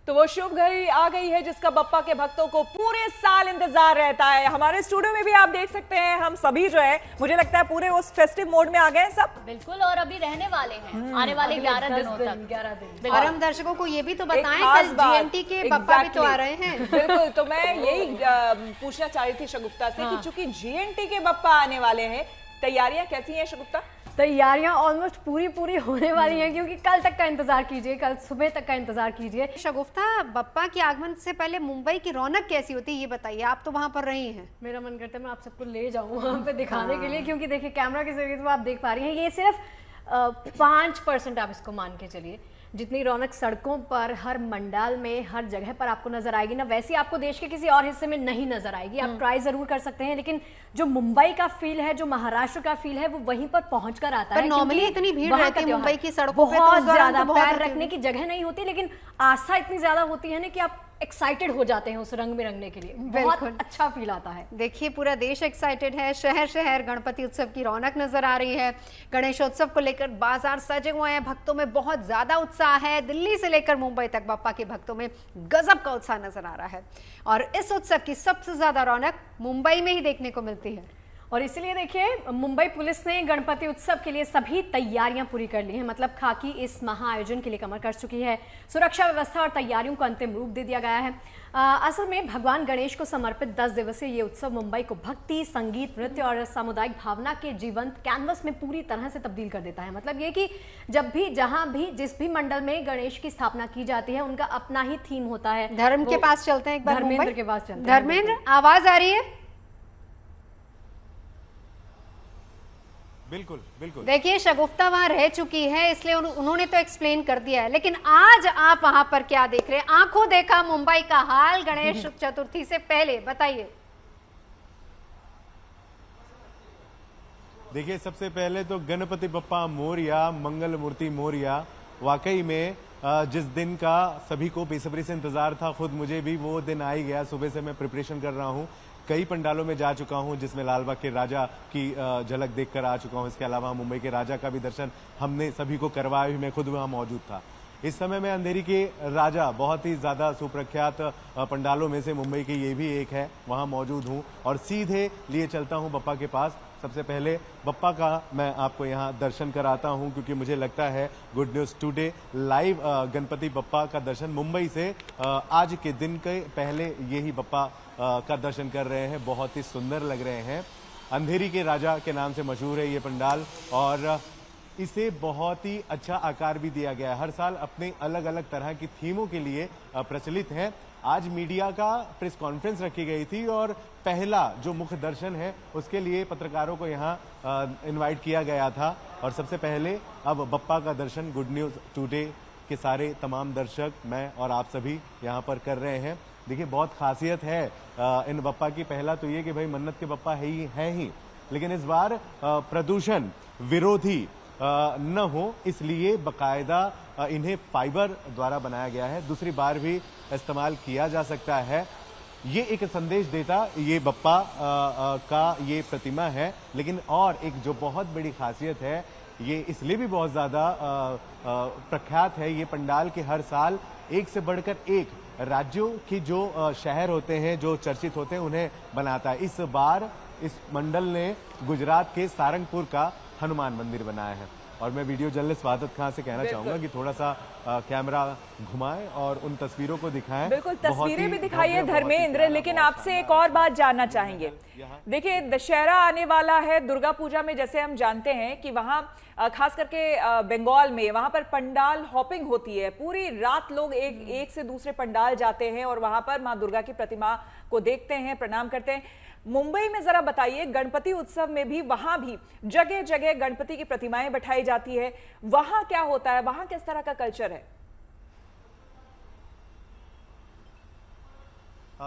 तो वो शुभ घड़ी आ गई है जिसका बप्पा के भक्तों को पूरे साल इंतजार रहता है। हमारे स्टूडियो में भी आप देख सकते हैं, हम सभी जो है मुझे लगता है पूरे उस फेस्टिव मोड में आ गए हैं सब। बिल्कुल, और अभी रहने वाले हैं आने वाले 11 दिनों तक। 11 दिन। और हम दर्शकों को ये भी तो बताएं, कल जीएनटी के बप्पा भी तो आ रहे हैं। बिल्कुल, तो मैं यही पूछना चाह रही थी शगुफ्ता से कि चूंकि जीएनटी के बप्पा आने वाले हैं, तैयारियां कैसी हैं शगुफ्ता? तैयारियां ऑलमोस्ट पूरी होने वाली हैं, क्योंकि कल तक का इंतजार कीजिए, कल सुबह तक का इंतजार कीजिए। शगुफ्ता, बप्पा के आगमन से पहले मुंबई की रौनक कैसी होती है ये बताइए, आप तो वहां पर रही हैं। मेरा मन करता है मैं आप सबको ले जाऊं वहां पे दिखाने के लिए, क्योंकि देखिए कैमरा के जरिए तो आप देख पा रही हैं, ये सिर्फ 5% आप इसको मान के चलिए। जितनी रौनक सड़कों पर, हर मंडाल में, हर जगह पर आपको नजर आएगी ना, वैसी आपको देश के किसी और हिस्से में नहीं नजर आएगी। आप ट्राई जरूर कर सकते हैं, लेकिन जो मुंबई का फील है, जो महाराष्ट्र का फील है, वो वहीं पर पहुंचकर आता है। नॉर्मली इतनी भीड़ रहती है मुंबई की सड़कों पे, बहुत ज्यादा पैर रखने की जगह नहीं होती, लेकिन आस्था इतनी ज्यादा होती है ना कि आप एक्साइटेड हो जाते हैं उस रंग में रंगने के लिए। बहुत अच्छा फील आता है। देखिए, पूरा देश एक्साइटेड है, शहर शहर गणपति उत्सव की रौनक नजर आ रही है। गणेशोत्सव को लेकर बाजार सजे हुए हैं, भक्तों में बहुत ज्यादा उत्साह है। दिल्ली से लेकर मुंबई तक बप्पा के भक्तों में गजब का उत्साह नजर आ रहा है, और इस उत्सव की सबसे ज्यादा रौनक मुंबई में ही देखने को मिलती है। और इसीलिए देखिए, मुंबई पुलिस ने गणपति उत्सव के लिए सभी तैयारियां पूरी कर ली हैं। मतलब खाकी इस महाआयोजन के लिए कमर कस चुकी है। सुरक्षा व्यवस्था और तैयारियों को अंतिम रूप दे दिया गया है। असल में भगवान गणेश को समर्पित 10 दिवसीय ये उत्सव मुंबई को भक्ति, संगीत, नृत्य और सामुदायिक भावना के जीवंत कैनवस में पूरी तरह से तब्दील कर देता है। मतलब ये कि जब भी, जहां भी, जिस भी मंडल में गणेश की स्थापना की जाती है, उनका अपना ही थीम होता है। धर्म के पास चलते हैं एक बार, धर्मेंद्र के पास चलते हैं। धर्मेंद्र, आवाज आ रही है? बिल्कुल बिल्कुल। देखिए, शगुफ्ता वहां रह चुकी है, इसलिए उन्होंने तो एक्सप्लेन कर दिया है, लेकिन आज आप वहां पर क्या देख रहे हैं? आंखों देखा मुंबई का हाल गणेश चतुर्थी से पहले, बताइए। देखिए, सबसे पहले तो गणपति बप्पा मोरया, मंगल मूर्ति मोरया। वाकई में जिस दिन का सभी को बेसब्री से इंतजार था, खुद मुझे भी वो दिन आ ही गया। सुबह से मैं प्रिपरेशन कर रहा हूँ, कई पंडालों में जा चुका हूं जिसमें लालबाग के राजा की झलक देखकर आ चुका हूं। इसके अलावा मुंबई के राजा का भी दर्शन हमने सभी को करवाया भी, मैं खुद वहां मौजूद था। इस समय मैं अंधेरी के राजा, बहुत ही ज्यादा सुप्रख्यात पंडालों में से मुंबई के ये भी एक है, वहां मौजूद हूं और सीधे लिए चलता हूं बप्पा के पास। सबसे पहले बप्पा का मैं आपको यहाँ दर्शन कराता हूँ, क्योंकि मुझे लगता है good News today live Ganpati Bappa का दर्शन मुंबई से आज के दिन के पहले यही बप्पा का दर्शन कर रहे हैं। बहुत ही सुंदर लग रहे हैं। अंधेरी के राजा के नाम से मशहूर है ये पंडाल, और इसे बहुत ही अच्छा आकार भी दिया गया है। हर साल अपने अलग अलग तरह की थीमों के लिए प्रचलित है। आज मीडिया का प्रेस कॉन्फ्रेंस रखी गई थी और पहला जो मुख्य दर्शन है उसके लिए पत्रकारों को यहाँ इनवाइट किया गया था। और सबसे पहले अब बप्पा का दर्शन गुड न्यूज टुडे के सारे तमाम दर्शक, मैं और आप सभी यहाँ पर कर रहे हैं। देखिए, बहुत खासियत है इन बप्पा की। पहला तो ये कि भाई मन्नत के बप्पा है ही, लेकिन इस बार प्रदूषण विरोधी न हो, इसलिए बकायदा इन्हें फाइबर द्वारा बनाया गया है। दूसरी बार भी इस्तेमाल किया जा सकता है। ये एक संदेश देता ये बप्पा का ये प्रतिमा है। लेकिन और एक जो बहुत बड़ी खासियत है, ये इसलिए भी बहुत ज्यादा प्रख्यात है, ये पंडाल के हर साल एक से बढ़कर एक राज्यों की जो शहर होते हैं, जो चर्चित होते हैं, उन्हें बनाता है। इस बार इस मंडल ने गुजरात के सारंगपुर का हनुमान मंदिर बनाया है। और मैं वीडियो जर्नलिस्ट वादत खान से कहना चाहूंगा कि थोड़ा सा कैमरा घुमाएं और उन तस्वीरों को दिखाएं। बिल्कुल, तस्वीरें भी दिखाइए धर्मेंद्र। लेकिन आपसे एक और बात जानना चाहेंगे। देखिए, दशहरा आने वाला है, दुर्गा पूजा में जैसे हम जानते हैं कि वहां खास करके बंगाल में वहां पर पंडाल हॉपिंग होती है। पूरी रात लोग एक से दूसरे पंडाल जाते हैं और वहां पर मां दुर्गा की प्रतिमा को देखते हैं, प्रणाम करते हैं। मुंबई में जरा बताइए, गणपति उत्सव में भी वहां भी जगह जगह गणपति की प्रतिमाएं बैठाई जाती है, वहां क्या होता है, वहां किस तरह का कल्चर है?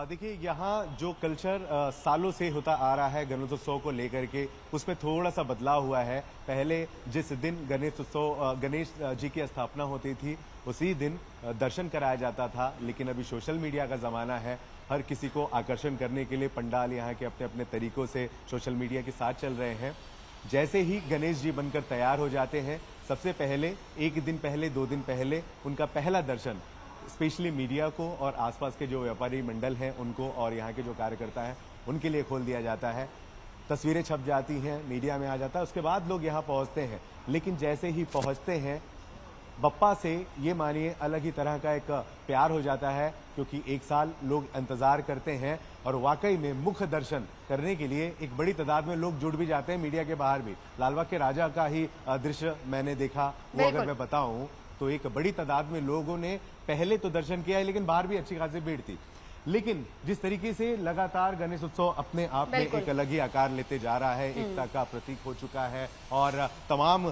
देखिए, यहाँ जो कल्चर सालों से होता आ रहा है गणेशोत्सव को लेकर के, उसमें थोड़ा सा बदलाव हुआ है। पहले जिस दिन गणेश जी की स्थापना होती थी उसी दिन दर्शन कराया जाता था, लेकिन अभी सोशल मीडिया का जमाना है। हर किसी को आकर्षण करने के लिए पंडाल यहाँ के अपने अपने तरीकों से सोशल मीडिया के साथ चल रहे हैं। जैसे ही गणेश जी बनकर तैयार हो जाते हैं, सबसे पहले एक दिन पहले, 2 दिन पहले उनका पहला दर्शन स्पेशली मीडिया को और आसपास के जो व्यापारी मंडल हैं उनको और यहाँ के जो कार्यकर्ता हैं उनके लिए खोल दिया जाता है। तस्वीरें छप जाती हैं, मीडिया में आ जाता है, उसके बाद लोग यहाँ पहुँचते हैं। लेकिन जैसे ही पहुँचते हैं बप्पा से ये मानिए अलग ही तरह का एक प्यार हो जाता है, क्योंकि एक साल लोग इंतजार करते हैं और वाकई में मुख्य दर्शन करने के लिए एक बड़ी तादाद में लोग जुड़ भी जाते हैं, मीडिया के बाहर भी। लालबाग के राजा का ही दृश्य मैंने देखा, वो अगर मैं बताऊं तो एक बड़ी तादाद में लोगों ने पहले तो दर्शन किया है, लेकिन बाहर भी अच्छी खासी भीड़ थी। लेकिन जिस तरीके से लगातार गणेश उत्सव अपने आप में एक अलग ही आकार लेते जा रहा है, एकता का प्रतीक हो चुका है और तमाम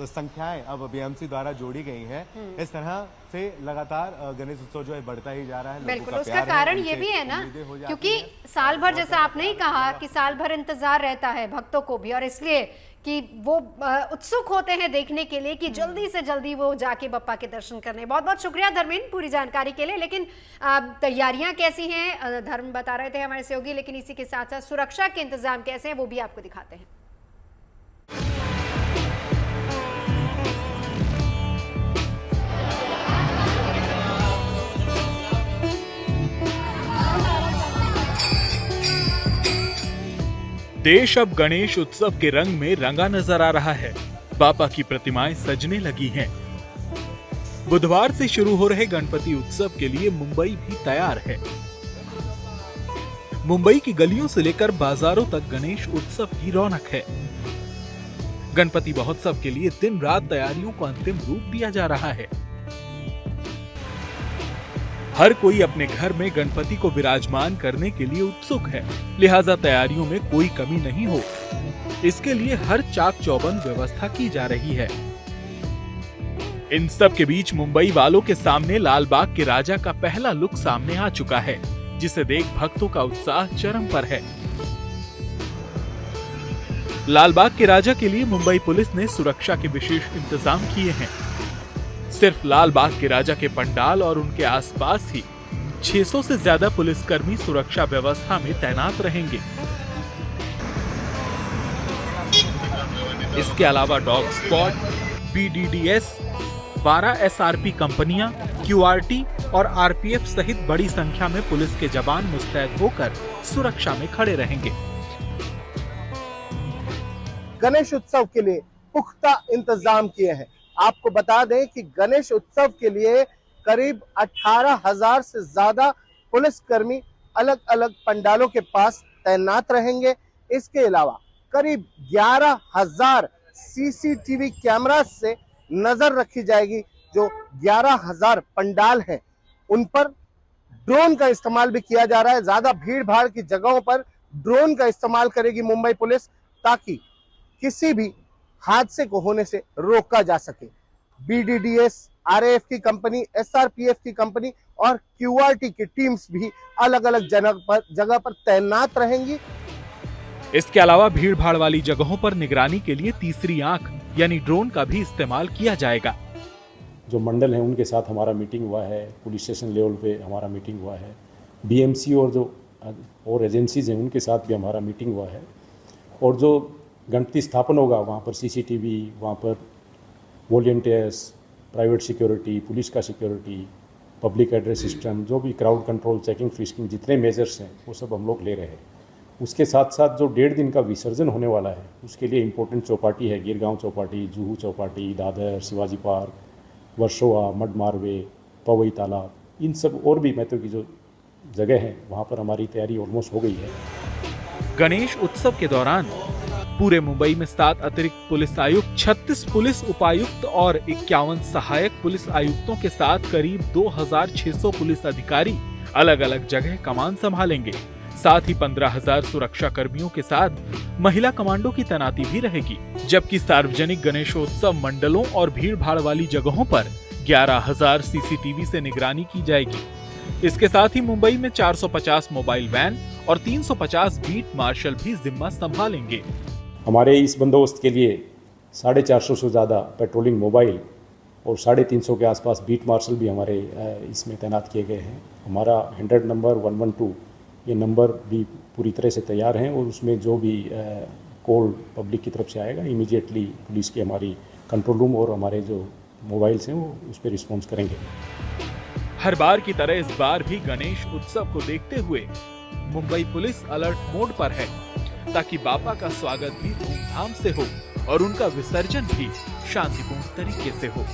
संख्याएं अब बीएमसी द्वारा जोड़ी गई हैं, इस तरह से लगातार गणेश उत्सव जो है बढ़ता ही जा रहा है। बिल्कुल, उसका कारण ये भी है ना, क्योंकि साल भर जैसा आपने ही कहा कि साल भर इंतजार रहता है भक्तों को भी, और इसलिए कि वो उत्सुक होते हैं देखने के लिए कि जल्दी से जल्दी वो जाके बप्पा के दर्शन करने। बहुत बहुत शुक्रिया धर्मेंद्र पूरी जानकारी के लिए। लेकिन तैयारियां कैसी हैं, धर्म बता रहे थे हमारे सहयोगी, लेकिन इसी के साथ साथ सुरक्षा के इंतजाम कैसे हैं वो भी आपको दिखाते हैं। देश अब गणेश उत्सव के रंग में रंगा नजर आ रहा है। बापा की प्रतिमाएं सजने लगी हैं। बुधवार से शुरू हो रहे गणपति उत्सव के लिए मुंबई भी तैयार है। मुंबई की गलियों से लेकर बाजारों तक गणेश उत्सव की रौनक है। गणपति महोत्सव के लिए दिन रात तैयारियों को अंतिम रूप दिया जा रहा है। हर कोई अपने घर में गणपति को विराजमान करने के लिए उत्सुक है, लिहाजा तैयारियों में कोई कमी नहीं हो, इसके लिए हर चाक चौबंद व्यवस्था की जा रही है। इन सब के बीच मुंबई वालों के सामने लालबाग के राजा का पहला लुक सामने आ चुका है, जिसे देख भक्तों का उत्साह चरम पर है। लालबाग के राजा के लिए मुंबई पुलिस ने सुरक्षा के विशेष इंतजाम किए हैं। सिर्फ लालबाग के राजा के पंडाल और उनके आसपास ही 600 से ज्यादा पुलिसकर्मी सुरक्षा व्यवस्था में तैनात रहेंगे। इसके अलावा डॉग स्क्वाड, BDDS, 12 SRP कंपनियां, QRT और RPF सहित बड़ी संख्या में पुलिस के जवान मुस्तैद होकर सुरक्षा में खड़े रहेंगे। गणेश उत्सव के लिए पुख्ता इंतजाम किए हैं। आपको बता दें कि गणेश उत्सव के लिए करीब 18,000 से ज्यादा पुलिसकर्मी अलग अलग पंडालों के पास तैनात रहेंगे। इसके अलावा करीब 11,000 CCTV कैमरा से नजर रखी जाएगी। जो 11,000 पंडाल हैं उन पर ड्रोन का इस्तेमाल भी किया जा रहा है। ज्यादा भीड़ भाड़ की जगहों पर ड्रोन का इस्तेमाल करेगी मुंबई पुलिस, ताकि किसी भी हादसे को होने से रोका जा सके। BDDS, RAF की कंपनी, SRPF की कंपनी और QRT की टीम्स भी अलग अलग जगह पर तैनात रहेंगी। इसके अलावा भीड़ भाड़ वाली जगहों पर निगरानी के लिए तीसरी आंख यानी ड्रोन का भी इस्तेमाल किया जाएगा। जो मंडल है उनके साथ हमारा मीटिंग हुआ है, पुलिस स्टेशन लेवल पे हमारा मीटिंग हुआ है, BMC और जो और एजेंसीज हैं उनके साथ भी हमारा मीटिंग हुआ है। और जो गणपति स्थापन होगा वहाँ पर CCTV, वहाँ पर वॉलंटियर्स, प्राइवेट सिक्योरिटी, पुलिस का सिक्योरिटी, पब्लिक एड्रेस सिस्टम, जो भी क्राउड कंट्रोल, चेकिंग, फ्रिस्किंग, जितने मेजर्स हैं वो सब हम लोग ले रहे हैं। उसके साथ साथ जो 1.5 दिन का विसर्जन होने वाला है उसके लिए इम्पोर्टेंट चौपाटी है, गिरगांव चौपाटी, जुहू चौपाटी, दादर, शिवाजी पार्क, वर्सोवा, मड मार्वे, पवई तालाब, इन सब और भी महत्व की जो जगह है वहाँ पर हमारी तैयारी ऑलमोस्ट हो गई है। गणेश उत्सव के दौरान पूरे मुंबई में 7 अतिरिक्त पुलिस आयुक्त, 36 पुलिस उपायुक्त और 51 सहायक पुलिस आयुक्तों के साथ करीब 2,600 पुलिस अधिकारी अलग अलग जगह कमान संभालेंगे। साथ ही 15,000 सुरक्षा कर्मियों के साथ महिला कमांडो की तैनाती भी रहेगी, जबकि सार्वजनिक गणेशोत्सव मंडलों और भीड़ भाड़ वाली जगहों पर 11,000 CCTV से निगरानी की जाएगी। इसके साथ ही मुंबई में 450 मोबाइल वैन और 350 बीट मार्शल भी जिम्मा संभालेंगे। हमारे इस बंदोबस्त के लिए 450 से ज़्यादा पेट्रोलिंग मोबाइल और 350 के आसपास बीट मार्शल भी हमारे इसमें तैनात किए गए हैं। हमारा 100 नंबर 112 ये नंबर भी पूरी तरह से तैयार हैं और उसमें जो भी कॉल पब्लिक की तरफ से आएगा इमीडिएटली पुलिस की हमारी कंट्रोल रूम और हमारे जो मोबाइल्स हैं वो उस पर रिस्पॉन्स करेंगे। हर बार की तरह इस बार भी गणेश उत्सव को देखते हुए मुंबई पुलिस अलर्ट मोड पर है, ताकि बापा का स्वागत भी धूमधाम से हो और उनका विसर्जन भी शांतिपूर्ण तरीके से हो।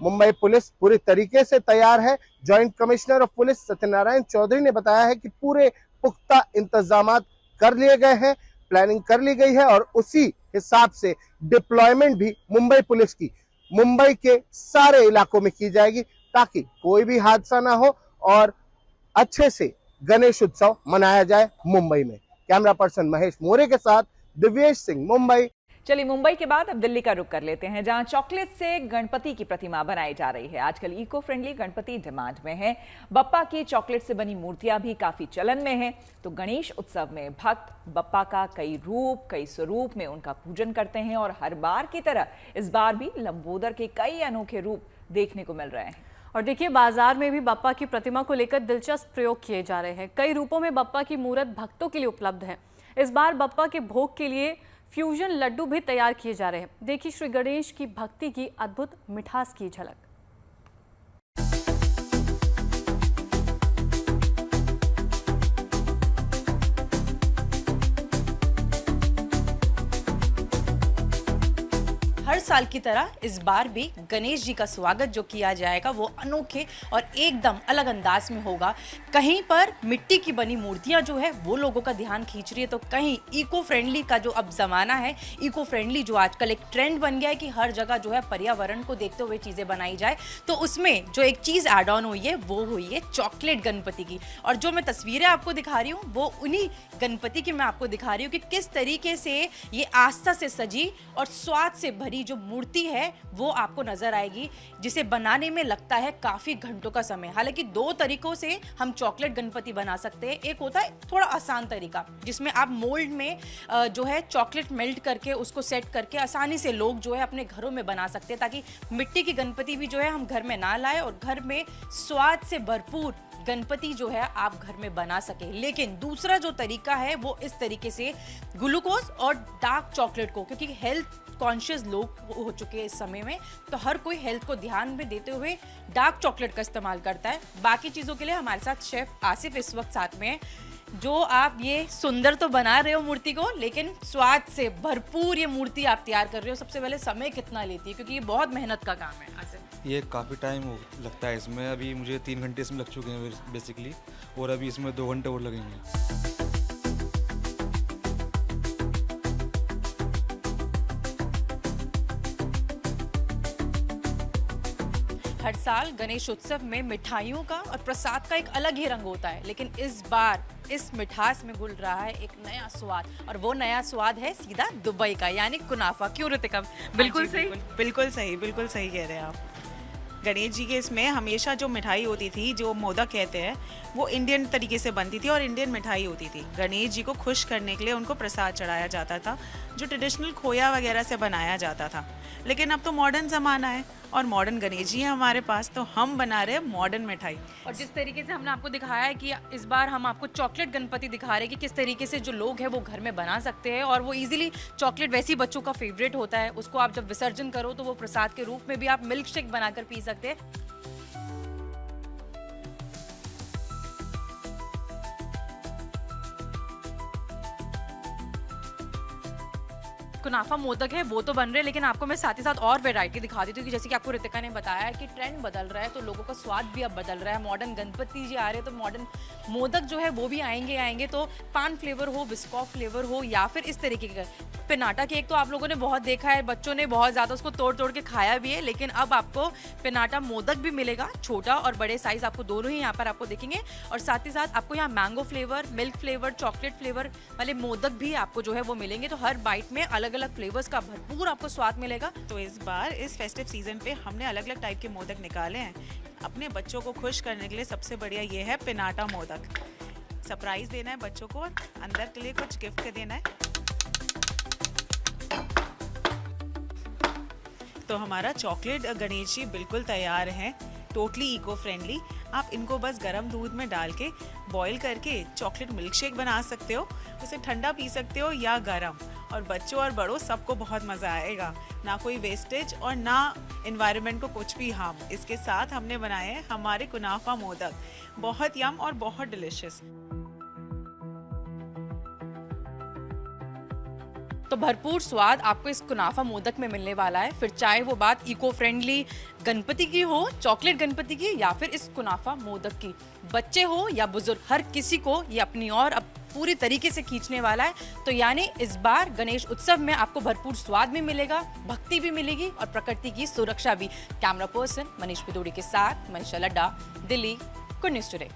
मुंबई पुलिस पूरी तरीके से तैयार है। Joint commissioner of police Satyanarayan Chaudhary ने बताया है कि पूरे पुख्ता इंतजाम कर लिए गए हैं, प्लानिंग कर ली गई है और उसी हिसाब से डिप्लॉयमेंट भी मुंबई पुलिस की मुंबई के सारे इलाकों में की जाएगी, ताकि कोई भी हादसा ना हो और अच्छे से गणेश उत्सव मनाया जाए मुंबई में। कैमरा पर्सन महेश मोरे के साथ दिव्येश सिंह, मुंबई। चलिए मुंबई के बाद अब दिल्ली का रुख कर लेते हैं, जहां चॉकलेट से गणपति की प्रतिमा बनाई जा रही है। आजकल इको फ्रेंडली गणपति डिमांड में है। बप्पा की चॉकलेट से बनी मूर्तियां भी काफी चलन में हैं। तो गणेश उत्सव में भक्त बप्पा का कई रूप, कई स्वरूप में उनका पूजन करते हैं और हर बार की तरह इस बार भी लंबोदर के कई अनोखे रूप देखने को मिल रहे हैं। और देखिए, बाजार में भी बप्पा की प्रतिमा को लेकर दिलचस्प प्रयोग किए जा रहे हैं। कई रूपों में बप्पा की मूर्त भक्तों के लिए उपलब्ध है। इस बार बप्पा के भोग के लिए फ्यूजन लड्डू भी तैयार किए जा रहे हैं। देखिए श्री गणेश की भक्ति की अद्भुत मिठास की झलक। हर साल की तरह इस बार भी गणेश जी का स्वागत जो किया जाएगा वो अनोखे और एकदम अलग अंदाज में होगा। कहीं पर मिट्टी की बनी मूर्तियां जो है वो लोगों का ध्यान खींच रही है, तो कहीं इको फ्रेंडली का जो अब ज़माना है, इको फ्रेंडली जो आजकल एक ट्रेंड बन गया है कि हर जगह जो है पर्यावरण को देखते हुए चीज़ें बनाई जाए, तो उसमें जो एक चीज़ एड ऑन हुई है वो हुई है चॉकलेट गणपति की। और जो मैं तस्वीरें आपको दिखा रही हूँ वो उन्हीं गणपति की मैं आपको दिखा रही हूँ कि किस तरीके से ये आस्था से सजी और स्वाद से भरी जो मूर्ति है वो आपको नजर आएगी, जिसे बनाने में लगता है काफी घंटों का समय। हालांकि दो तरीकों से हम चॉकलेट गणपति बना सकते हैं। एक होता है थोड़ा आसान तरीका, जिसमें आप मोल्ड में जो है चॉकलेट मेल्ट करके उसको सेट करके आसानी से लोग जो है अपने घरों में बना सकते हैं, ताकि मिट्टी की गणपति भी जो है हम घर में ना लाए और घर में स्वाद से भरपूर गणपति जो है आप घर में बना सके। लेकिन दूसरा जो तरीका है वो इस तरीके से ग्लूकोज और डार्क चॉकलेट को, क्योंकि हेल्थ कॉन्शियस लोग हो चुके हैं इस समय में, तो हर कोई हेल्थ को ध्यान में देते हुए डार्क चॉकलेट का इस्तेमाल करता है। बाकी चीज़ों के लिए हमारे साथ शेफ आसिफ इस वक्त साथ में है। जो आप ये सुंदर तो बना रहे हो मूर्ति को, लेकिन स्वाद से भरपूर ये मूर्ति आप तैयार कर रहे हो, सबसे पहले समय कितना लेती है, क्योंकि ये बहुत मेहनत का काम है आसिफ? ये काफ़ी टाइम लगता है इसमें। अभी मुझे 3 घंटे इसमें लग चुके हैं बेसिकली, और अभी इसमें 2 घंटे और लगेंगे। हर साल गणेश उत्सव में मिठाइयों का और प्रसाद का एक अलग ही रंग होता है, लेकिन इस बार इस मिठास में घुल रहा है एक नया स्वाद, और वो नया स्वाद है सीधा दुबई का, यानी कुनाफा। क्यों ऋतिका? बिल्कुल सही, बिल्कुल सही कह रहे हैं आप। गणेश जी के इसमें हमेशा जो मिठाई होती थी, जो मोदक कहते हैं, वो इंडियन तरीके से बनती थी और इंडियन मिठाई होती थी। गणेश जी को खुश करने के लिए उनको प्रसाद चढ़ाया जाता था, जो ट्रेडिशनल खोया वगैरह से बनाया जाता था। लेकिन अब तो मॉडर्न ज़माना है और मॉडर्न गणेश जी है हमारे पास, तो हम बना रहे हैं मॉडर्न मिठाई। और जिस तरीके से हमने आपको दिखाया है कि इस बार हम आपको चॉकलेट गणपति दिखा रहे हैं कि किस तरीके से जो लोग हैं वो घर में बना सकते हैं, और वो इजीली चॉकलेट वैसे ही बच्चों का फेवरेट होता है, उसको आप जब विसर्जन करो तो वो प्रसाद के रूप में भी आप मिल्क शेक बनाकर पी सकते हैं। कुनाफा मोदक है वो तो बन रहे हैं, लेकिन आपको मैं साथ ही साथ और वैरायटी दिखा देती हूँ कि जैसे कि आपको ऋतिका ने बताया है कि ट्रेंड बदल रहा है, तो लोगों का स्वाद भी अब बदल रहा है। मॉडर्न गणपति जी आ रहे हैं तो मॉडर्न मोदक जो है वो भी आएंगे। तो पान फ्लेवर हो, बिस्कॉफ फ्लेवर हो, या फिर इस तरीके का पिनाटा केक तो आप लोगों ने बहुत देखा है, बच्चों ने बहुत ज़्यादा उसको तोड़ के खाया भी है। लेकिन अब आपको पिनाटा मोदक भी मिलेगा, छोटा और बड़े साइज आपको दोनों ही यहाँ पर आपको दिखेंगे। और साथ ही साथ आपको यहाँ mango flavour, milk flavour, chocolate flavour वाले मोदक भी आपको जो है वो मिलेंगे। तो हर बाइट में अलग अलग फ्लेवर्स का भरपूर आपको स्वाद मिलेगा। तो इस बार इस फेस्टिव सीजन पे हमने अलग अलग टाइप के मोदक निकाले हैं अपने बच्चों को खुश करने के लिए। सबसे बढ़िया ये है पिनाटा मोदक। सरप्राइज देना है बच्चों को, अंदर के लिए कुछ गिफ्ट देना है। तो हमारा चॉकलेट गणेश जी बिल्कुल तैयार है, टोटली इको फ्रेंडली। आप इनको बस गर्म दूध में डाल के बॉईल करके चॉकलेट मिल्क शेक बना सकते हो, उसे ठंडा पी सकते हो या गर्म। और बच्चों और बड़ों सबको बहुत मज़ा आएगा। ना कोई वेस्टेज और ना एनवायरनमेंट को कुछ भी हार्म। इसके साथ हमने बनाए हैं हमारे कुनाफा मोदक, बहुत यम और बहुत डिलिशियस। तो भरपूर स्वाद आपको इस कुनाफा मोदक में मिलने वाला है। फिर चाहे वो बात इको फ्रेंडली गणपति की हो, चॉकलेट गणपति की, या फिर इस कुनाफा मोदक की, बच्चे हो या बुजुर्ग, हर किसी को ये अपनी और अब पूरी तरीके से खींचने वाला है। तो यानी इस बार गणेश उत्सव में आपको भरपूर स्वाद भी मिलेगा, भक्ति भी मिलेगी और प्रकृति की सुरक्षा भी। कैमरा पर्सन मनीष पिदोड़ी के साथ Manisha Ladda, Delhi, good News today.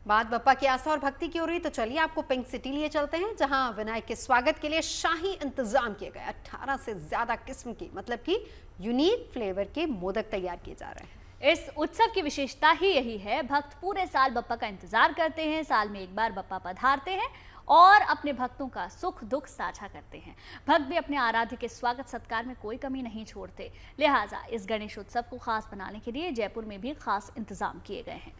बात बप्पा की आस्था और भक्ति की हो रही, तो चलिए आपको पिंक सिटी लिए चलते हैं, जहां विनायक के स्वागत के लिए शाही इंतजाम किए गए। 18 से ज्यादा किस्म की, मतलब कि यूनिक फ्लेवर के मोदक तैयार किए जा रहे हैं। इस उत्सव की विशेषता ही यही है, भक्त पूरे साल बप्पा का इंतजार करते हैं, साल में एक बार बप्पा पधारते हैं और अपने भक्तों का सुख दुख साझा करते हैं। भक्त भी अपने आराध्य के स्वागत सत्कार में कोई कमी नहीं छोड़ते। लिहाजा इस गणेश उत्सव को खास बनाने के लिए जयपुर में भी खास इंतजाम किए गए हैं।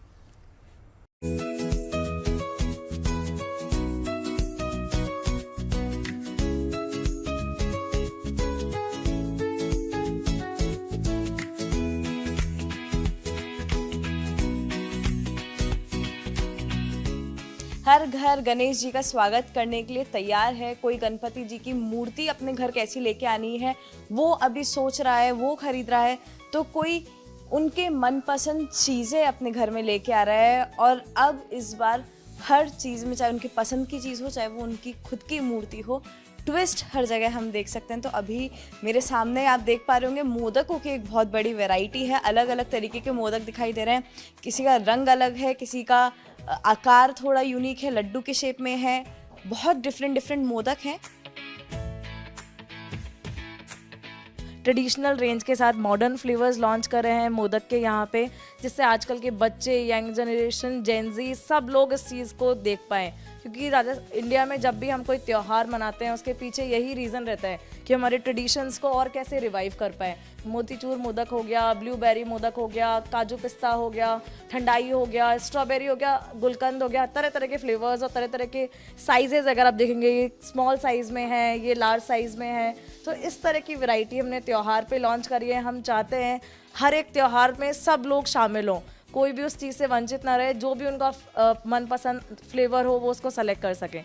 हर घर गणेश जी का स्वागत करने के लिए तैयार है। कोई गणपति जी की मूर्ति अपने घर कैसी लेके आनी है वो अभी सोच रहा है, वो खरीद रहा है, तो कोई उनके मनपसंद चीज़ें अपने घर में लेके आ रहा है। और अब इस बार हर चीज़ में, चाहे उनकी पसंद की चीज़ हो, चाहे वो उनकी खुद की मूर्ति हो, ट्विस्ट हर जगह हम देख सकते हैं। तो अभी मेरे सामने आप देख पा रहे होंगे मोदकों की एक बहुत बड़ी वैरायटी है। अलग अलग तरीके के मोदक दिखाई दे रहे हैं। किसी का रंग अलग है, किसी का आकार थोड़ा यूनिक है, लड्डू के शेप में है। बहुत डिफरेंट मोदक हैं। ट्रेडिशनल रेंज के साथ मॉडर्न फ्लेवर्स लॉन्च कर रहे हैं मोदक के यहाँ पे, जिससे आजकल के बच्चे, यंग जनरेशन, जेनजी सब लोग इस चीज़ को देख पाएँ। क्योंकि इंडिया में जब भी हम कोई त्यौहार मनाते हैं उसके पीछे यही रीज़न रहता है कि हमारे ट्रेडिशंस को और कैसे रिवाइव कर पाएँ। मोतीचूर मोदक हो गया, ब्लूबेरी मोदक हो गया, काजू पिस्ता हो गया, ठंडाई हो गया, स्ट्रॉबेरी हो गया, गुलकंद हो गया, तरह तरह के फ्लेवर्स और तरह तरह के साइजेस अगर आप देखेंगे, ये स्मॉल साइज़ में है, ये लार्ज साइज़ में है। तो इस तरह की वैरायटी हमने त्यौहार पे लॉन्च करी है। हम चाहते हैं हर एक त्यौहार में सब लोग शामिल हों, कोई भी उस चीज़ से वंचित ना रहे, जो भी उनका मनपसंद फ्लेवर हो वो उसको सेलेक्ट कर सकें।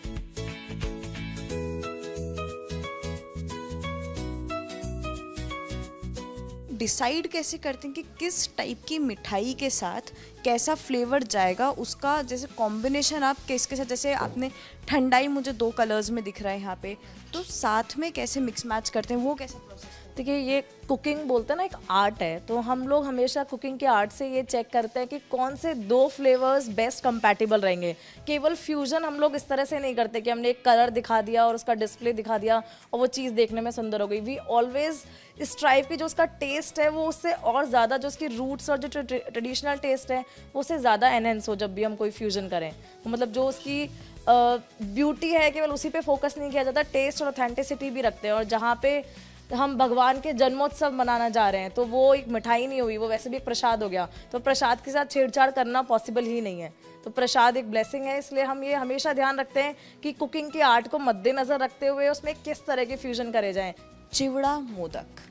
डिसाइड कैसे करते हैं कि किस टाइप की मिठाई के साथ कैसा फ्लेवर जाएगा, उसका जैसे कॉम्बिनेशन आप किसके साथ, जैसे आपने ठंडाई मुझे 2 कलर्स में दिख रहा है यहाँ पे, तो साथ में कैसे मिक्स मैच करते हैं, वो कैसे प्रोसेस? देखिए, ये कुकिंग बोलते हैं ना, एक आर्ट है। तो हम लोग हमेशा कुकिंग के आर्ट से ये चेक करते हैं कि कौन से 2 फ्लेवर्स बेस्ट कंपैटिबल रहेंगे। केवल फ्यूजन हम लोग इस तरह से नहीं करते कि हमने एक कलर दिखा दिया और उसका डिस्प्ले दिखा दिया और वो चीज़ देखने में सुंदर हो गई। वी ऑलवेज स्ट्राइव की जो उसका टेस्ट है वो उससे और ज़्यादा, जो उसकी रूट्स और जो ट्रेडिशनल टेस्ट है वो उससे ज़्यादा एनहेंस हो जब भी हम कोई फ्यूजन करें। मतलब जो उसकी ब्यूटी है केवल उसी पे फोकस नहीं किया जाता, टेस्ट और ऑथेंटिसिटी भी रखते हैं। और जहाँ पे हम भगवान के जन्मोत्सव मनाना जा रहे हैं तो वो एक मिठाई नहीं हुई, वो वैसे भी एक प्रसाद हो गया। तो प्रसाद के साथ छेड़छाड़ करना पॉसिबल ही नहीं है। तो प्रसाद एक ब्लेसिंग है, इसलिए हम ये हमेशा ध्यान रखते हैं कि कुकिंग की आर्ट को मद्देनजर रखते हुए उसमें किस तरह के फ्यूजन करे जाएं। चिवड़ा मोदक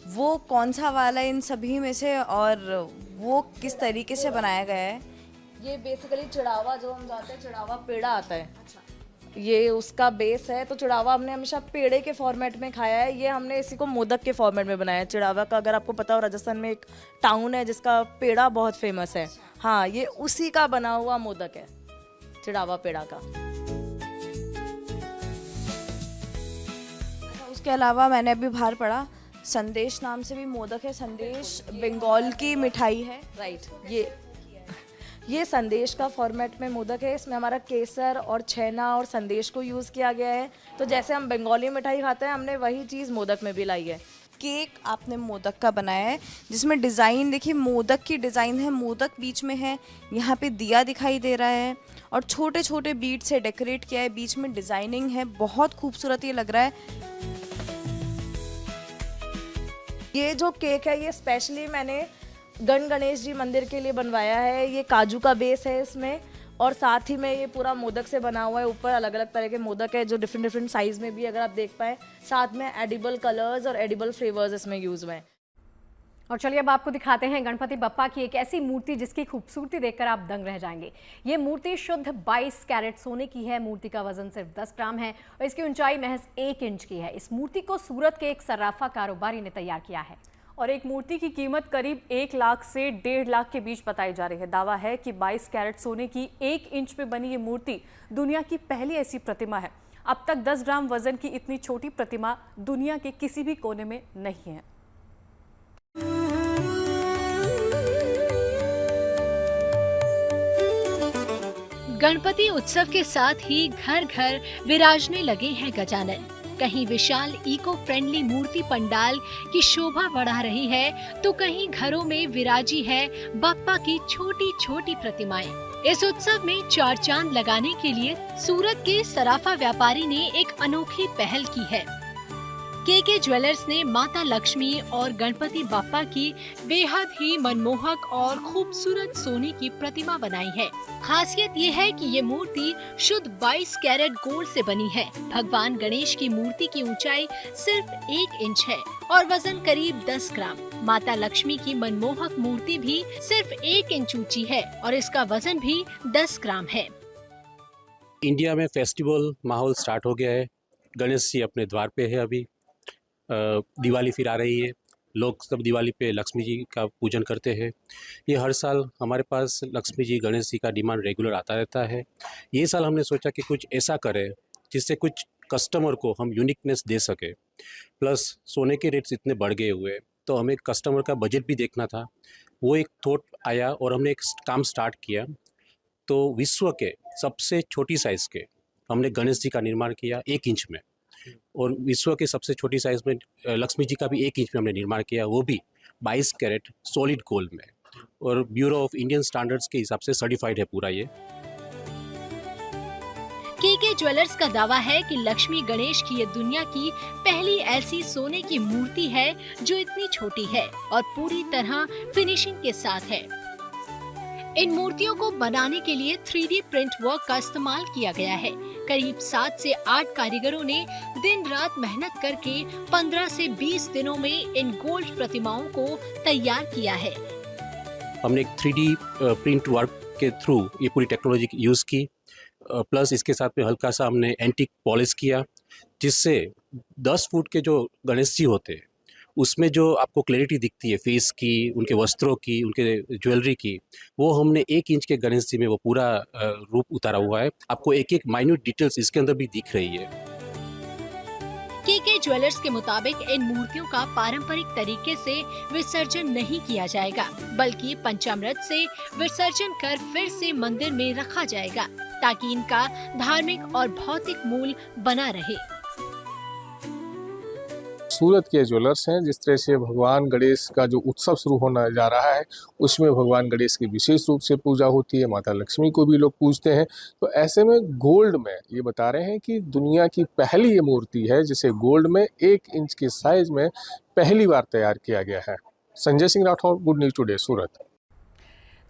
वो कौन सा वाला इन सभी में से, और वो किस तरीके से बनाया गया है? ये बेसिकली चिड़ावा जो हम जाते हैं, चिड़ावा पेड़ा आता है। अच्छा, ये उसका बेस है। तो चिड़ावा हमने हमेशा पेड़े के फॉर्मेट में खाया है, ये हमने इसी को मोदक के फॉर्मेट में बनाया है। चिड़ावा का अगर आपको पता हो, राजस्थान में एक टाउन है जिसका पेड़ा बहुत फेमस है। हाँ, ये उसी का बना हुआ मोदक है, चिड़ावा पेड़ा का। उसके अलावा मैंने अभी बाहर पढ़ा, संदेश नाम से भी मोदक है। संदेश बंगाल की मिठाई है, राइट। ये संदेश का फॉर्मेट में मोदक है। इसमें हमारा केसर और छेना और संदेश को यूज़ किया गया है। तो जैसे हम बंगाली मिठाई खाते हैं, हमने वही चीज़ मोदक में भी लाई है। केक आपने मोदक का बनाया है, जिसमें डिज़ाइन देखिए, मोदक की डिज़ाइन है, मोदक बीच में है, यहाँ पे दिया दिखाई दे रहा है और छोटे छोटे बीट से डेकोरेट किया है, बीच में डिज़ाइनिंग है, बहुत खूबसूरत ये लग रहा है। ये जो केक है ये स्पेशली मैंने गणेश जी मंदिर के लिए बनवाया है। ये काजू का बेस है इसमें, और साथ ही में ये पूरा मोदक से बना हुआ है। ऊपर अलग अलग तरह के मोदक है जो डिफरेंट डिफरेंट साइज में भी अगर आप देख पाए। साथ में एडिबल कलर्स और एडिबल फ्लेवर्स इसमें यूज हुए हैं। और चलिए अब आपको दिखाते हैं गणपति बप्पा की एक ऐसी मूर्ति जिसकी खूबसूरती देखकर आप दंग रह जाएंगे। ये मूर्ति शुद्ध 22 कैरेट सोने की है। मूर्ति का वजन सिर्फ 10 ग्राम है और इसकी ऊंचाई महज 1 इंच की है। इस मूर्ति को सूरत के एक सर्राफा कारोबारी ने तैयार किया है और एक मूर्ति की कीमत करीब 1 लाख से 1.5 लाख के बीच बताई जा रही है। दावा है कि 22 कैरेट सोने की 1 इंच में बनी ये मूर्ति दुनिया की पहली ऐसी प्रतिमा है। अब तक 10 ग्राम वजन की इतनी छोटी प्रतिमा दुनिया के किसी भी कोने में नहीं है। गणपति उत्सव के साथ ही घर घर विराजने लगे हैं गजानन। कहीं विशाल इको फ्रेंडली मूर्ति पंडाल की शोभा बढ़ा रही है तो कहीं घरों में विराजी है बप्पा की छोटी छोटी प्रतिमाएं। इस उत्सव में 4 चांद लगाने के लिए सूरत के सराफा व्यापारी ने एक अनोखी पहल की है। के ज्वेलर्स ने माता लक्ष्मी और गणपति बप्पा की बेहद ही मनमोहक और खूबसूरत सोने की प्रतिमा बनाई है। खासियत ये है कि ये मूर्ति शुद्ध 22 कैरेट गोल्ड से बनी है। भगवान गणेश की मूर्ति की ऊंचाई सिर्फ 1 इंच है और वजन करीब 10 ग्राम। माता लक्ष्मी की मनमोहक मूर्ति भी सिर्फ 1 इंच ऊंची है और इसका वजन भी 10 ग्राम है। इंडिया में फेस्टिवल माहौल स्टार्ट हो गया है। गणेश जी अपने द्वार पे है। अभी दिवाली फिर आ रही है। लोग सब दिवाली पे लक्ष्मी जी का पूजन करते हैं। ये हर साल हमारे पास लक्ष्मी जी गणेश जी का डिमांड रेगुलर आता रहता है। ये साल हमने सोचा कि कुछ ऐसा करें जिससे कुछ कस्टमर को हम यूनिकनेस दे सके। प्लस सोने के रेट्स इतने बढ़ गए हुए तो हमें कस्टमर का बजट भी देखना था। वो एक थॉट आया और हमने एक काम स्टार्ट किया। तो विश्व के सबसे छोटी साइज़ के हमने गणेश जी का निर्माण किया 1 इंच में, और विश्व के सबसे छोटी साइज में लक्ष्मी जी का भी 1 इंच में हमने निर्माण किया, वो भी 22 कैरेट सॉलिड गोल्ड में, और ब्यूरो ऑफ इंडियन स्टैंडर्ड्स के हिसाब से सर्टिफाइड है पूरा ये। के ज्वेलर्स का दावा है कि लक्ष्मी गणेश की ये दुनिया की पहली ऐसी सोने की मूर्ति है जो इतनी छोटी है और पूरी तरह फिनिशिंग के साथ है। इन मूर्तियों को बनाने के लिए 3D प्रिंट वर्क का इस्तेमाल किया गया है। करीब 7 से 8 कारीगरों ने दिन रात मेहनत करके 15 से 20 दिनों में इन गोल्ड प्रतिमाओं को तैयार किया है। हमने एक 3D प्रिंट वर्क के थ्रू ये पूरी टेक्नोलॉजी यूज की, प्लस इसके साथ में हल्का सा हमने एंटीक पॉलिश किया, जिससे 10 फुट के जो गणेश जी होते हैं उसमें जो आपको क्लैरिटी दिखती है फेस की, उनके वस्त्रों की, उनके ज्वेलरी की, वो हमने 1 इंच के गणेश जी में वो पूरा रूप उतारा हुआ है। आपको एक एक माइन्यूट डिटेल्स इसके अंदर भी दिख रही है। के ज्वेलर्स के मुताबिक इन मूर्तियों का पारंपरिक तरीके से विसर्जन नहीं किया जाएगा, बल्कि पंचामृत से विसर्जन कर फिर से मंदिर में रखा जाएगा ताकि इनका धार्मिक और भौतिक मूल्य बना रहे। सूरत के ज्वेलर्स हैं, जिस तरह से भगवान गणेश का जो उत्सव शुरू होने जा रहा है उसमें भगवान गणेश की विशेष रूप से पूजा होती है। माता लक्ष्मी को भी लोग पूजते हैं। तो ऐसे में गोल्ड में ये बता रहे हैं कि दुनिया की पहली ये मूर्ति है जिसे गोल्ड में 1 इंच के साइज में पहली बार तैयार किया गया है। Sanjay Singh Rathore, Good News Today, Surat.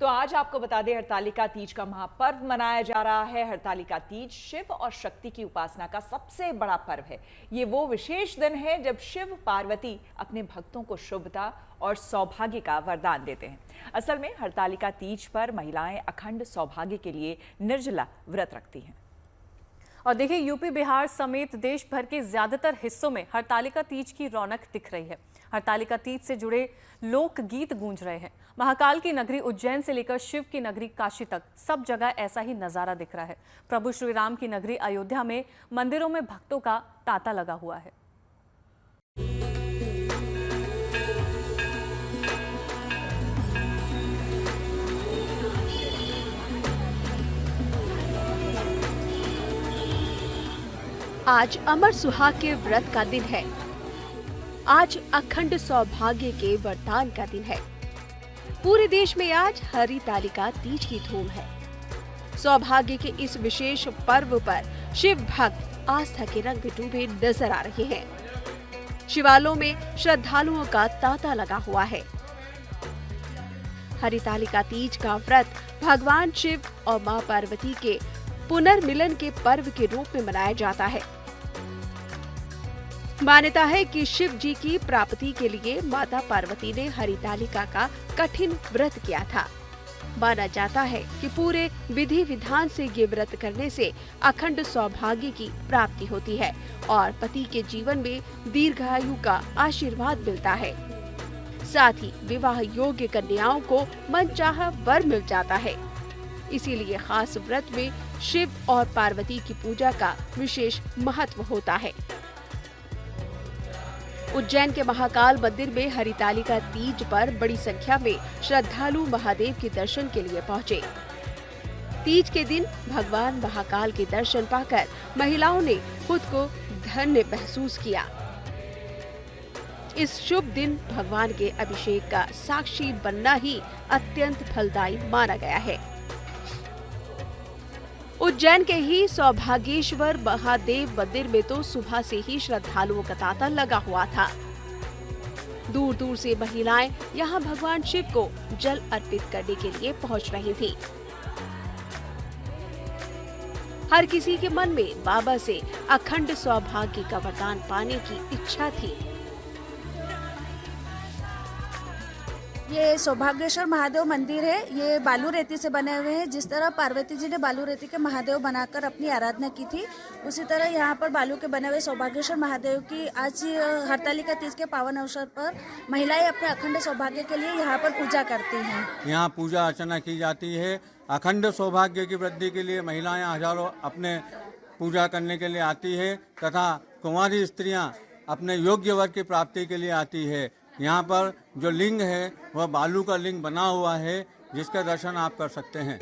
तो आज आपको बता दें, हरतालिका तीज का महापर्व मनाया जा रहा है। हरतालिका तीज शिव और शक्ति की उपासना का सबसे बड़ा पर्व है। ये वो विशेष दिन है जब शिव पार्वती अपने भक्तों को शुभता और सौभाग्य का वरदान देते हैं। असल में हरतालिका तीज पर महिलाएं अखंड सौभाग्य के लिए निर्जला व्रत रखती हैं। और देखिए, यूपी बिहार समेत देश भर के ज्यादातर हिस्सों में हरतालिका तीज की रौनक दिख रही है। हरतालिका तीज से जुड़े लोक गीत गूंज रहे हैं। महाकाल की नगरी उज्जैन से लेकर शिव की नगरी काशी तक सब जगह ऐसा ही नजारा दिख रहा है। प्रभु श्री राम की नगरी अयोध्या में मंदिरों में भक्तों का तांता लगा हुआ है। आज अमर सुहाग के व्रत का दिन है। आज अखंड सौभाग्य के वरदान का दिन है। पूरे देश में आज हरितालिका तीज की धूम है। सौभाग्य के इस विशेष पर्व पर शिव भक्त आस्था के रंग में डूबे नजर आ रहे हैं। शिवालयों में श्रद्धालुओं का तांता लगा हुआ है। हरितालिका तीज का व्रत भगवान शिव और मां पार्वती के पुनर्मिलन के पर्व के रूप में मनाया जाता है। मान्यता है कि शिव जी की प्राप्ति के लिए माता पार्वती ने हरितालिका का कठिन व्रत किया था। माना जाता है कि पूरे विधि विधान से ये व्रत करने से अखंड सौभाग्य की प्राप्ति होती है और पति के जीवन में दीर्घायु का आशीर्वाद मिलता है। साथ ही विवाह योग्य कन्याओं को मनचाहा वर मिल जाता है। इसीलिए खास व्रत में शिव और पार्वती की पूजा का विशेष महत्व होता है। उज्जैन के महाकाल मंदिर में हरितालिका तीज पर बड़ी संख्या में श्रद्धालु महादेव के दर्शन के लिए पहुंचे। तीज के दिन भगवान महाकाल के दर्शन पाकर महिलाओं ने खुद को धन्य महसूस किया। इस शुभ दिन भगवान के अभिषेक का साक्षी बनना ही अत्यंत फलदायी माना गया है। उज्जैन के ही सौभाग्येश्वर महादेव मंदिर में तो सुबह से ही श्रद्धालुओं का तांता लगा हुआ था। दूर दूर से महिलाएं यहां भगवान शिव को जल अर्पित करने के लिए पहुंच रही थीं। हर किसी के मन में बाबा से अखंड सौभाग्य का वरदान पाने की इच्छा थी। ये सौभाग्येश्वर महादेव मंदिर है। ये बालू रेती से बने हुए हैं। जिस तरह पार्वती जी ने बालू रेती के महादेव बनाकर अपनी आराधना की थी, उसी तरह यहाँ पर बालू के बने हुए सौभाग्येश्वर महादेव की आज हरतालिका तीज के पावन अवसर पर महिलाएं अपने अखंड सौभाग्य के लिए यहाँ पर पूजा करती हैं। यहाँ पूजा अर्चना की जाती है। अखंड सौभाग्य की वृद्धि के लिए महिलाएं हजारों अपने पूजा करने के लिए आती है तथा कुंवारी स्त्रियाँ अपने योग्य वर की प्राप्ति के लिए आती है। यहाँ पर जो लिंग है वह बालू का लिंग बना हुआ है, जिसका दर्शन आप कर सकते हैं।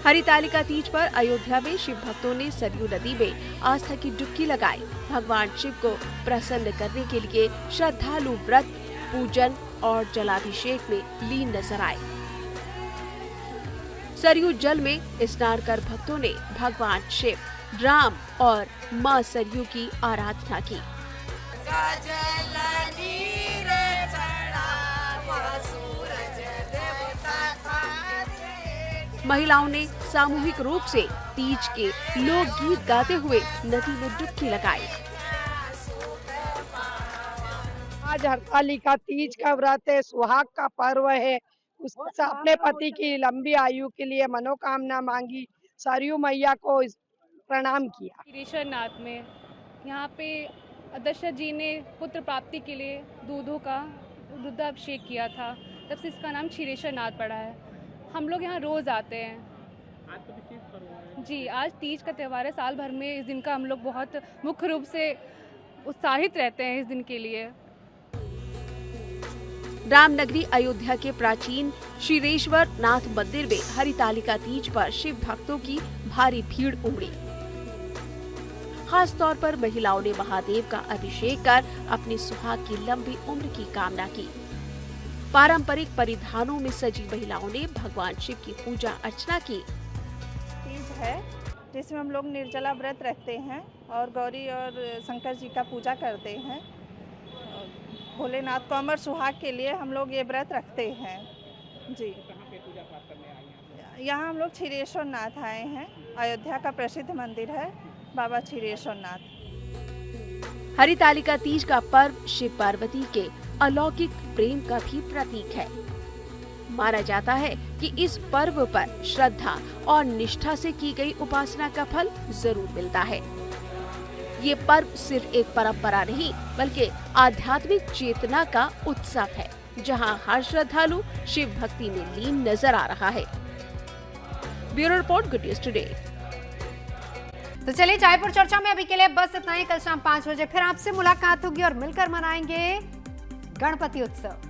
हरितालिका तीज पर अयोध्या में शिव भक्तों ने सरयू नदी में आस्था की डुबकी लगाई। भगवान शिव को प्रसन्न करने के लिए श्रद्धालु व्रत, पूजन और जलाभिषेक में लीन नजर आए। सरयू जल में स्नान कर भक्तों ने भगवान शिव, राम और मां सरयू की आराधना की। महिलाओं ने सामूहिक रूप से तीज के लोकगीत गाते हुए नदी में डुबकी लगाई। आज हरतालिका तीज का व्रत है, सुहाग का पर्व है। उससे अपने पति की लंबी आयु के लिए मनोकामना मांगी, सरयू मैया को प्रणाम किया। क्षीरेश्वरनाथ में यहाँ पे दशरथ जी ने पुत्र प्राप्ति के लिए दूधों का रुद्राभिषेक किया था, तब से इसका नाम क्षीरेश्वरनाथ पड़ा है। हम लोग यहाँ रोज आते हैं। आज तो विशेष पर्व है जी। आज तीज का त्यौहार है। साल भर में इस दिन का हम लोग बहुत मुख्य रूप से उत्साहित रहते हैं इस दिन के लिए। रामनगरी अयोध्या के प्राचीन क्षीरेश्वर नाथ मंदिर में हरितालिका तीज पर शिव भक्तों की भारी भीड़ उमड़ी। खास तौर पर महिलाओं ने महादेव का अभिषेक कर अपनी सुहाग की लंबी उम्र की कामना की। पारंपरिक परिधानों में सजी महिलाओं ने भगवान शिव की पूजा अर्चना की। तीज है जिसमें हम लोग निर्जला व्रत रखते हैं और गौरी और शंकर जी का पूजा करते हैं। भोलेनाथ को अमर सुहाग के लिए हम लोग ये व्रत रखते हैं जी। यहाँ हम लोग क्षीरेश्वरनाथ आए हैं। अयोध्या का प्रसिद्ध मंदिर है बाबा क्षीरेश्वरनाथ। हरितालिका तीज का पर्व शिव पार्वती के अलौकिक प्रेम का भी प्रतीक है। माना जाता है कि इस पर्व पर श्रद्धा और निष्ठा से की गई उपासना का फल जरूर मिलता है। ये पर्व सिर्फ एक परंपरा नहीं बल्कि आध्यात्मिक चेतना का उत्सव है, जहां हर श्रद्धालु शिव भक्ति में लीन नजर आ रहा है। Bureau report, good News today. तो चलिए जयपुर चर्चा में अभी के लिए बस इतना ही। कल शाम 5 बजे फिर आपसे मुलाकात होगी और मिलकर मनाएंगे गणपति उत्सव।